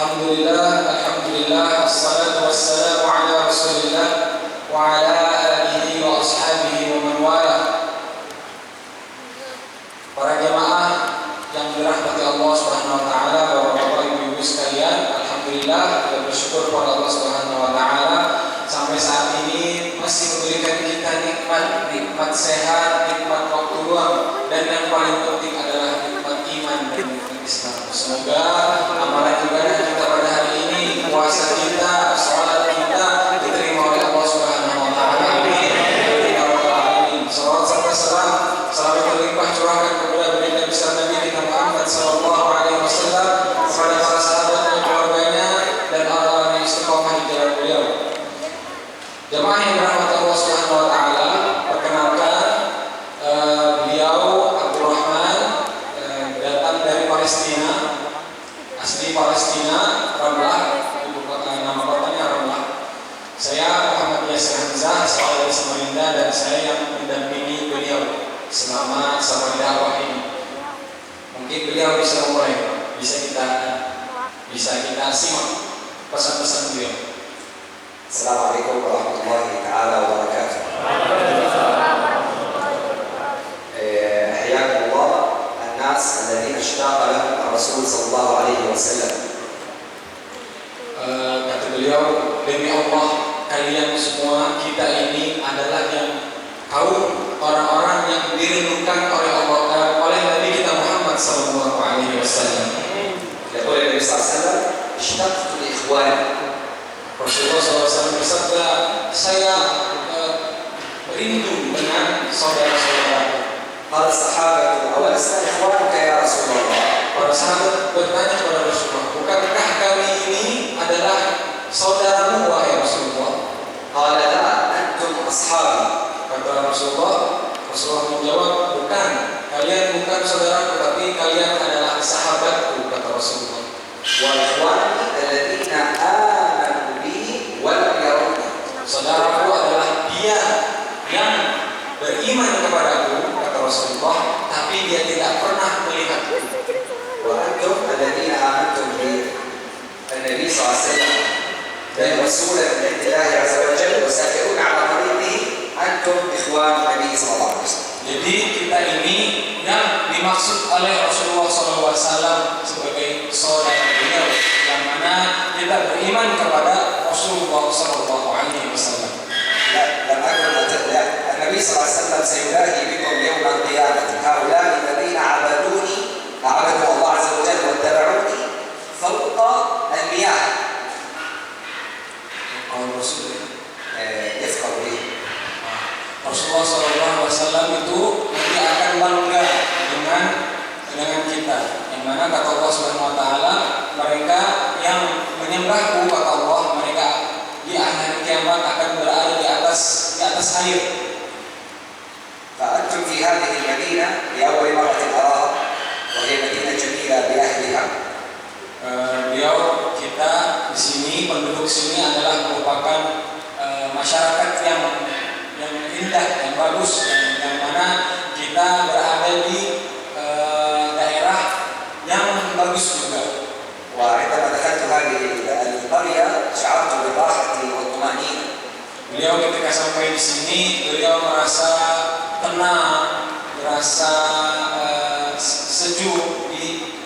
Alhamdulillah, assalatu wassalamu ala Rasulillah wa ala alihi wa ashabihi wa man wala. Para jamaah yang dirahmati Allah Subhanahu wa taala, Bapak-bapak, Ibu-ibu sekalian, alhamdulillah kita bersyukur kepada Allah Subhanahu wa taala sampai saat ini masih memberikan kita nikmat sehat, nikmat waktu luang, dan yang paling penting adalah nikmat iman dan nikmat Islam. Semoga amalan ibadah kita pada hari ini, puasa kita, salat kita diterima oleh Allah Subhanahu wa taala. Amin. Ya rabbal alamin. Salawat serta salam selalu berlimpah curahkan kepada baginda besar Nabi kita Muhammad sallallahu alaihi wasallam, kepada para sahabatnya, keluarganya, dan orang-orang yang istiqomah di jalan beliau. Jemaah yang dirahmati Allah Subhanahu wa taala, perkenalkan beliau Abdul Rahman, datang dari Palestina, asli Palestina, Ramlah, ibu kota, nama kotanya Ramlah. Saya Muhammad Yasir Hamzah, saya dari Samarinda, dan saya yang mendampingi beliau selama dakwah ini. Mungkin beliau bisa mulai, bisa kita simak pesan-pesan beliau. Assalamualaikum warahmatullahi taala wabarakatuh. حياكم الله الناس الذين اشتاق لهم الرسول صلى الله عليه وسلم. Kata beliau, demi Allah, kalian semua, kita ini adalah yang kaum orang-orang yang dirindukan oleh Allah, oleh Nabi kita Muhammad sallallahu alaihi wasallam. يقول النبي صلى الله عليه وسلم اشتقت لاخواني. Rasulullah SAW bersabda, saya rindu dengan saudara-saudaraku. قال الصحابة أولسنا إخوانك يا رسول الله؟ Para sahabat bertanya kepada Rasulullah, bukankah kami ini adalah saudaramu wahai Rasulullah? قال لا أنتم أصحابي. Kata Rasulullah menjawab, bukan, kalian bukan saudaraku, tapi kalian adalah sahabatku, kata Rasulullah. وإخواني الذين آمنوا بي ولم يروني. Saudaraku adalah dia yang beriman kepadaku, kata Rasulullah, tapi dia tidak pernah melihatku. وأنتم الذين آمنتم بالنبي صلى الله عليه وسلم رسولا من عند الله عز وجل وسائرون على طريقه أنتم إخوان النبي صلى الله عليه وسلم. Jadi kita ini yang dimaksud oleh Rasulullah SAW sebagai saudara beliau, yang mana kita beriman kepada Rasulullah SAW. لم أكن النبي صلى الله عليه وسلم سيلاهي بكم يوم القيامة هؤلاء الذين عبدوا الله عز وجل واتبعوني فوق المياه. يفقه به. Rasulullah SAW itu nanti akan bangga dengan kita, yang mana kata Allah Subhanahu Wa Taala, mereka yang menyembahku, kata Allah, mereka di akhir kiamat akan berada di atas air. فأنتم في هذه المدينة لأول مرة أراها وهي مدينة جميلة بأهلها. Beliau, kita di sini, penduduk sini adalah merupakan masyarakat yang indah, yang bagus, yang mana kita berada di daerah yang bagus juga. وعندما دخلت هذه القرية شعرت بالراحة والطمأنينة. Beliau ketika sampai di sini, beliau merasa tenang, merasa sejuk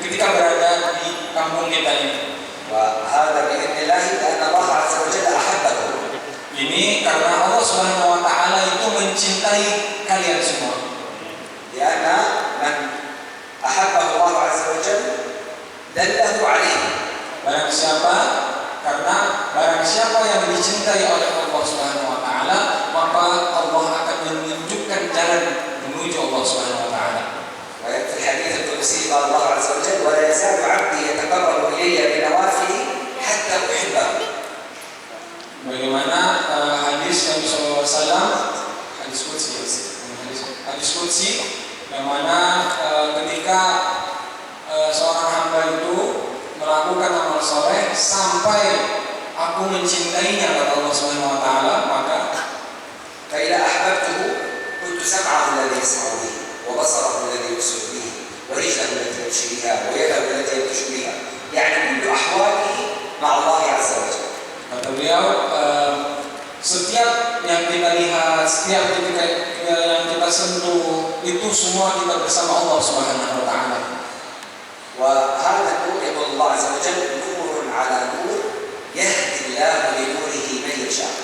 ketika berada di kampung kita ini. وهذا بإذن الله لأن الله عز وجل أحبه. Ini karena Allah Subhanahu wa taala itu mencintai kalian semua. لأن من أحبه الله عز وجل دله عليه. Barang siapa yang dicintai oleh Allah Subhanahu wa taala, maka Allah akan menunjukkan jalan menuju Allah Subhanahu wa taala. وفي الحديث القدسي قال الله عز وجل ولا يزال عبدي يتقرب إلي بنوافل حتى أحبه. Bagaimana hadis Nabi SAW, hadis qudsi, yang mana ketika seorang hamba itu melakukan amal soleh sampai aku mencintainya, kata Allah Subhanahu Wa Taala, maka فإذا أحببته كنت سمعه الذي يسمع به وبصره الذي يبصر به ورجله التي يمشي بها ويده التي يبطش بها. يعني كل أحواله مع الله عز وجل. Kata beliau, setiap yang kita lihat, setiap ketika yang kita sentuh, itu semua kita bersama Allah Subhanahu wa taala. وهذا النور يقول الله عز وجل نور على نور يهدي الله لنوره من يشاء.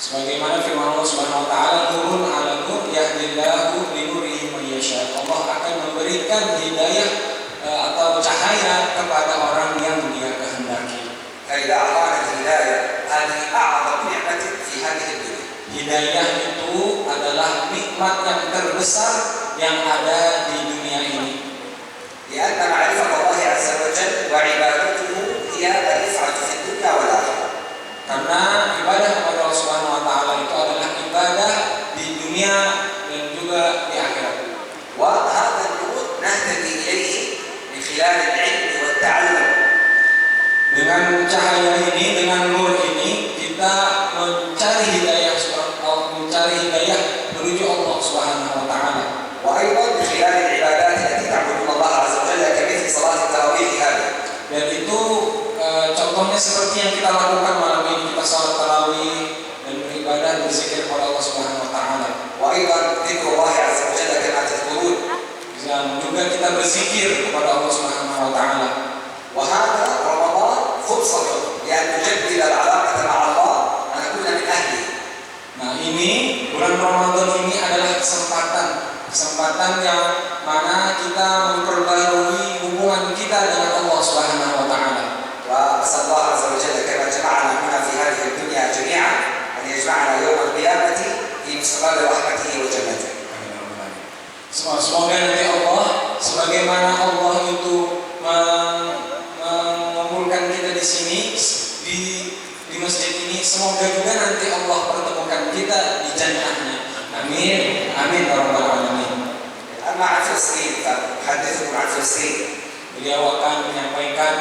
Sebagaimana firman Allah Subhanahu wa taala, nurun ala nur yahdillahu linurihi man yasha. Allah akan memberikan hidayah atau cahaya kepada orang yang Dia kehendaki. فإذا أعطانا الهداية هذه أعظم نعمة في هذه الدنيا. Hidayah itu adalah nikmat yang terbesar yang ada di dunia ini. لأن معرفة الله عز وجل وعبادته هي الرفعة في الدنيا والآخرة. Karena ibadah kepada Allah Subhanahu wa taala itu adalah ibadah di dunia dan juga di akhirat. وهذا النور نهتدي إليه من خلال العلم والتعلم. Dengan cahaya ini, dengan nur ini, kita mencari hidayah menuju Allah Subhanahu wa taala. وأيضا من خلال العبادات التي تعبدون الله عز وجل كمثل صلاة التراويح هذه. Dan itu contohnya seperti yang kita lakukan malam ini, kita salat tarawih dan beribadah berzikir kepada Allah Subhanahu wa taala. وأيضا ذكر الله عز وجل كما تذكرون. Dan juga kita berzikir kepada Allah Subhanahu wa taala. وهذا رمضان فرصة لأن نجدد العلاقة مع الله ونكون من أهله. Nah, ini bulan Ramadan ini adalah kesempatan yang mana kita memperbarui hubungan kita dengan Allah Subhanahu wa taala. وأسأل الله عز وجل كما جمعنا هنا في هذه الدنيا جميعا أن يجمعنا يوم القيامة في مستقر رحمته وجنته. Semoga nanti Allah, sebagaimana Allah itu mengumpulkan kita di sini di masjid ini, semoga juga nanti Allah pertemukan kita di jannahnya. Amin, amin ya rabbal alamin. أما عن فلسطين فأحدثكم عن فلسطين. Beliau akan menyampaikan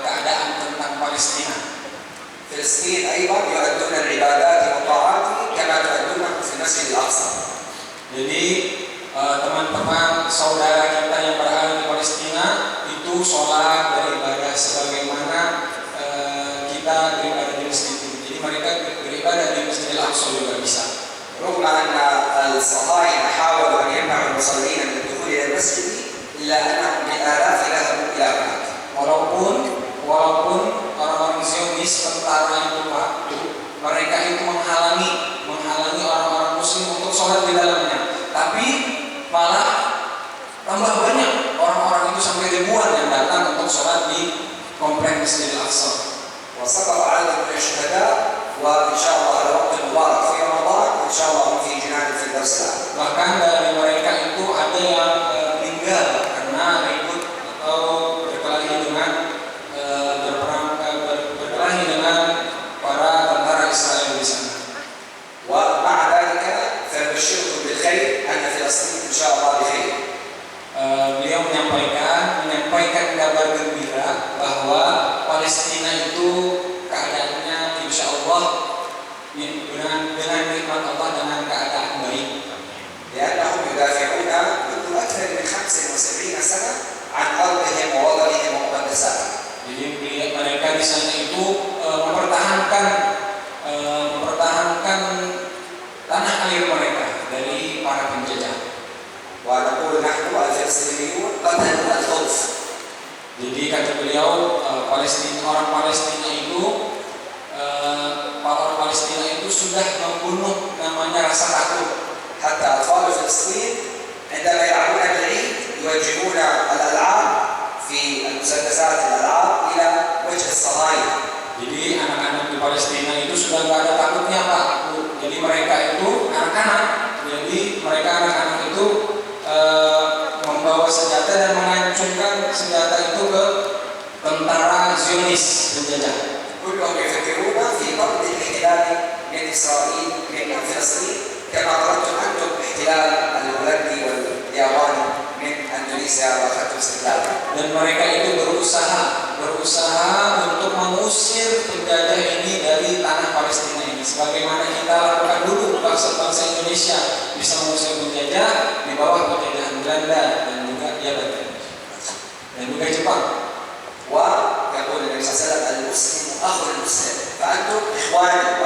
keadaan tentang Palestina. فلسطين أيضا يؤدون العبادات والطاعات كما تؤدونها في المسجد الأقصى. Jadi teman-teman saudara kita yang berada di Palestina itu sholat dan ibadah sebagaimana kita beribadah di masjid itu. Jadi mereka beribadah di Masjidil Aqsa juga bisa. رغم أن الصهاينة حاولوا أن يمنعوا المصلين من الدخول إلى المسجد إلا أنهم بالآلاف ذهبوا إلى هناك. Walaupun orang-orang Zionis tentara itu Pak, mereka itu menghalangi orang-orang Muslim untuk sholat di dalamnya. Tapi malah tambah banyak orang-orang itu sampai ribuan yang datang untuk sholat di kompleks Masjidil Aqsa. وسقط عدد من الشهداء وإن شاء الله على وقت مبارك في رمضان إن شاء الله هم في جنان الفردوس الأعلى. Bahkan dari mereka itu ada yang meninggal karena ribut atau berkelahi dengan para tentara Israel di sana. ومع ذلك فنبشركم بالخير أن فلسطين إن شاء الله بخير. Beliau menyampaikan kabar gembira bahwa Palestina itu keadaannya insya Allah dengan nikmat Allah dengan keadaan baik. لأنهم يدافعون منذ أكثر من 75 سنة عن أرضهم ووطنهم ومقدساتهم. Jadi mereka di sana itu mempertahankan tanah air mereka dari para penjajah. ونقول نحن الفلسطينيون قتلوا الخوف. Jadi kata beliau orang Palestina itu sudah membunuh namanya rasa takut. حتى أطفال فلسطين عندما يلعبون بالعيد يوجهون الألعاب في المسدسات الألعاب إلى وجه الصهاينة. Jadi anak-anak di Palestina itu sudah nggak ada takutnya Pak. Jadi mereka itu anak-anak itu membawa senjata dan mengacungkan senjata itu ke tentara Zionis penjajah. كلهم يفكرون في طرد الاحتلال من إسرائيل من فلسطين كما طردتم أنتم احتلال الهولندي والياباني من إندونيسيا وأخذتم استقلالها. Dan mereka itu berusaha untuk mengusir penjajah ini dari tanah Palestina ini. Sebagaimana kita lakukan dulu bangsa-bangsa Indonesia bisa mengusir penjajah di bawah penjajahan Belanda dan juga Jepang. ويقول النبي صلى الله عليه وسلم ikhwani